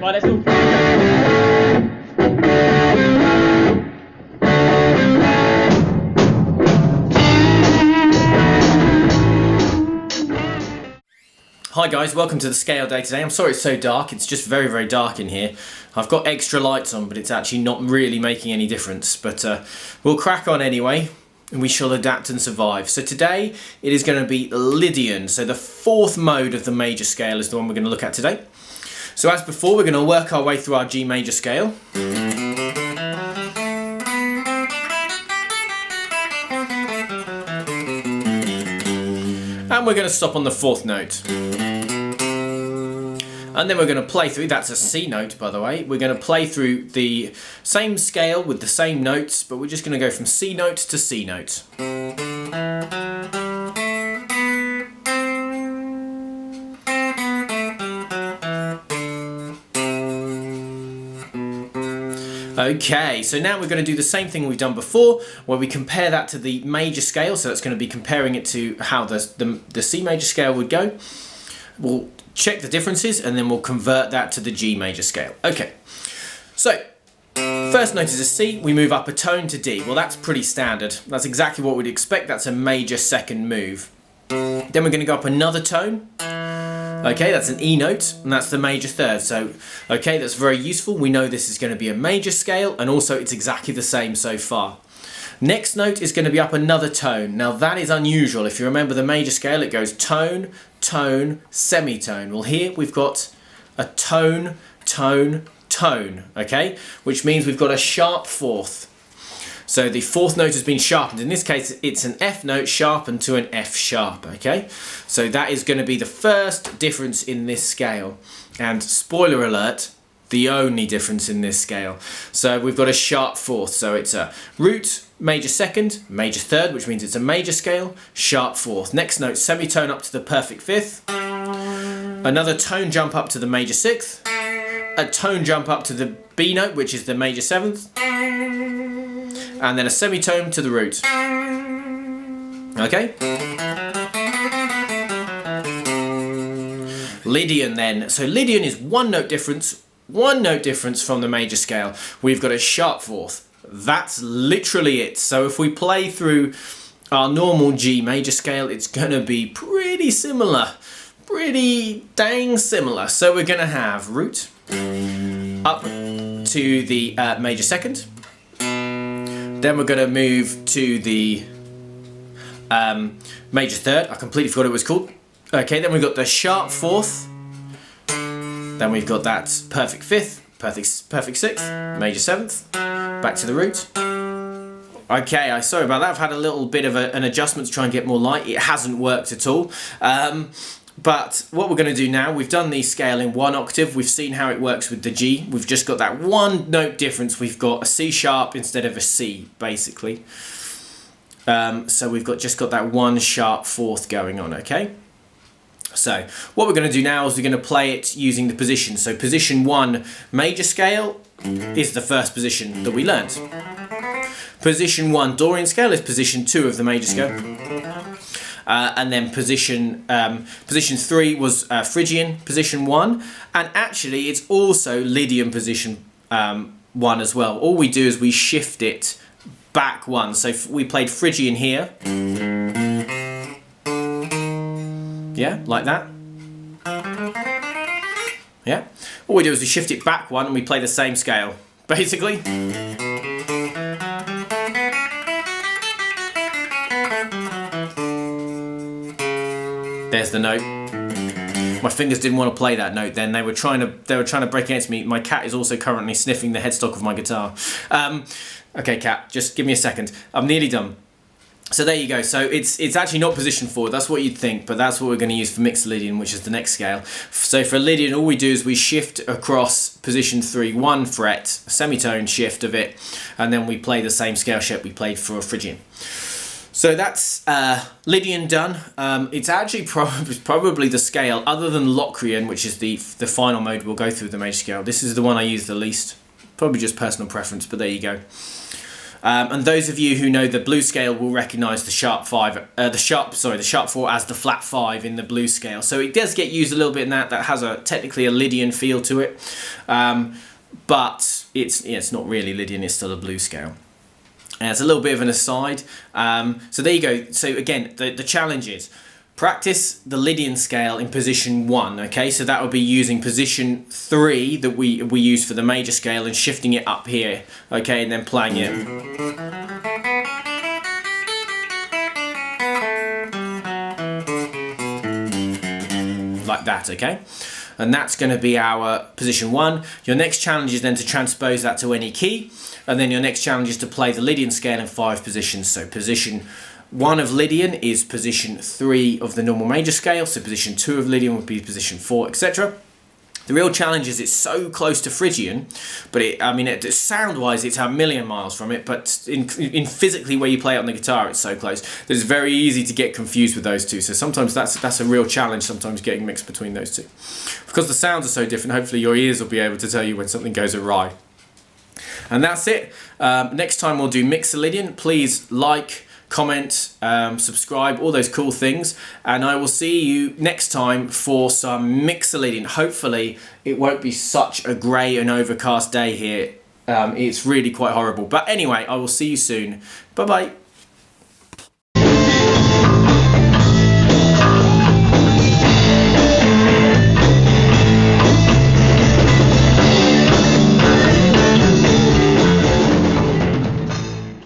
Right, let's all play. Hi guys, welcome to the scale day today. I'm sorry it's so dark, it's just very, very dark in here. I've got extra lights on, but it's actually not really making any difference. But we'll crack on anyway, and we shall adapt and survive. So today, it is going to be Lydian. So the fourth mode of the major scale is the one we're going to look at today. So as before, we're going to work our way through our G major scale. And we're going to stop on the fourth note. And then we're going to play through, that's a C note by the way, we're going to play through the same scale with the same notes, but we're just going to go from C note to C note. Okay, so now we're going to do the same thing we've done before, where we compare that to the major scale, so that's going to be comparing it to how the C major scale would go. We'll check the differences and then we'll convert that to the G major scale. Okay, so first note is a C, we move up a tone to D. Well, that's pretty standard. That's exactly what we'd expect. That's a major second move. Then we're going to go up another tone. Okay, that's an E note, and that's the major third. So, okay, that's very useful. We know this is going to be a major scale, and also it's exactly the same so far. Next note is going to be up another tone. Now that is unusual. If you remember the major scale, it goes tone, tone, semitone. Well, here we've got a tone, tone, tone, okay? Which means we've got a sharp fourth. So the fourth note has been sharpened. In this case, it's an F note sharpened to an F sharp, okay? So that is going to be the first difference in this scale. And spoiler alert, the only difference in this scale. So we've got a sharp fourth. So it's a root, major second, major third, which means it's a major scale, sharp fourth. Next note, semitone up to the perfect fifth. Another tone jump up to the major sixth. A tone jump up to the B note, which is the major seventh. And then a semitone to the root. Okay? Lydian then. So Lydian is one note difference from the major scale. We've got a sharp fourth. That's literally it. So if we play through our normal G major scale, it's going to be pretty similar. Pretty dang similar. So we're going to have root up to the major second. Then we're going to move to the major third. I completely forgot what it was called. Okay, then we've got the sharp fourth. Then we've got that perfect fifth, perfect sixth, major seventh. Back to the root. Okay, sorry about that. I've had a little bit of an adjustment to try and get more light. It hasn't worked at all. But what we're going to do now, we've done the scale in one octave. We've seen how it works with the G. We've just got that one note difference. We've got a C sharp instead of a C, basically. So we've just got that one sharp fourth going on, okay? So what we're going to do now is we're going to play it using the position. So position 1 major scale is the first position that we learnt. Position 1 Dorian scale is position 2 of the major scale. And then position 3 was Phrygian position 1, and actually it's also Lydian position 1 as well. All we do is we shift it back 1. So we played Phrygian here, yeah, like that. Yeah. All we do is we shift it back 1 and we play the same scale, basically. There's the note. My fingers didn't want to play that note then. They were trying to break against me. My cat is also currently sniffing the headstock of my guitar. Okay, cat, just give me a second. I'm nearly done. So there you go. So it's actually not position 4. That's what you'd think, but that's what we're going to use for mixed Lydian, which is the next scale. So for Lydian, all we do is we shift across position 3, 1 fret, a semitone shift of it, and then we play the same scale shape we played for Phrygian. So that's Lydian done. It's actually probably the scale, other than Locrian, which is the final mode we'll go through the major scale. This is the one I use the least. Probably just personal preference, but there you go. And those of you who know the blue scale will recognise the sharp 4 as the flat 5 in the blue scale. So it does get used a little bit in that. That has technically a Lydian feel to it, but it's not really Lydian. It's still a blue scale. As a little bit of an aside, so there you go. So again, the challenge is practice the Lydian scale in position 1, okay? So that would be using position 3 that we use for the major scale and shifting it up here, okay? And then playing it. Like that, okay? And that's going to be our position 1. Your next challenge is then to transpose that to any key, and then your next challenge is to play the Lydian scale in 5 positions. So position 1 of Lydian is position 3 of the normal major scale, so position 2 of Lydian would be position 4, etc. The real challenge is it's so close to Phrygian, but sound-wise it's a million miles from it, but in physically where you play it on the guitar it's so close that it's very easy to get confused with those two. So sometimes that's a real challenge, sometimes getting mixed between those two. Because the sounds are so different, hopefully your ears will be able to tell you when something goes awry. And that's it. Next time we'll do Mix the Lydian. Please like, comment, subscribe, all those cool things, and I will see you next time for some Mix the Lydian. Hopefully it won't be such a grey and overcast day here. It's really quite horrible, but anyway, I will see you soon. Bye bye.